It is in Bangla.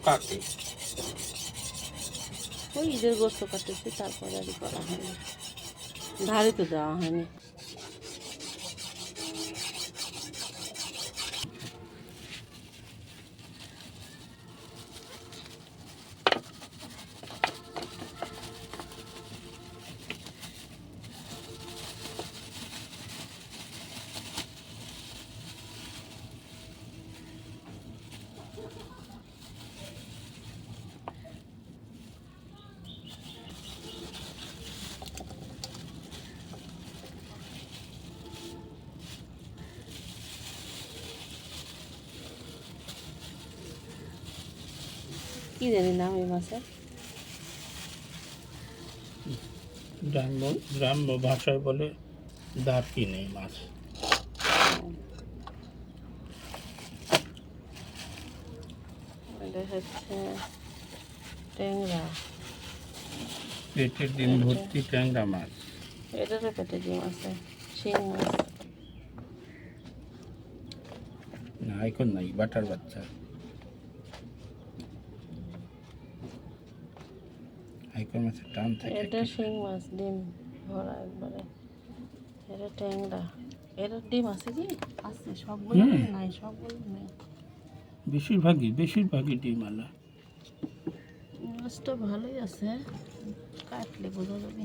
কাকে ওই ঈদের গোস্ত কাটতেছি, তারপরে আর করা হয়নি, ধারে তো দেওয়া হয়নি। কি জানি নাম এই মাছের, গ্রাম্য ভাষায় বলে দারকিনি মাছ। এটা হচ্ছে ট্যাংরা, পেটের ডিম ভর্তি ট্যাংরা মাছ। এটারও পেটে ডিম আছে। শিং মাছ, না এখন নাই, বাটার বাচ্চা। আইকন মাছের টান থাকে। এটা শিং মাছ, ডিম ভরা একবারে। এটা ট্যাংরা, এটার ডিম আছে কি? আছে, সবগুলো নাই, সবগুলো নেই। বেশিরভাগই ডিম আলা। মাছটা ভালোই আছে, কাটলে বোঝা যাবে।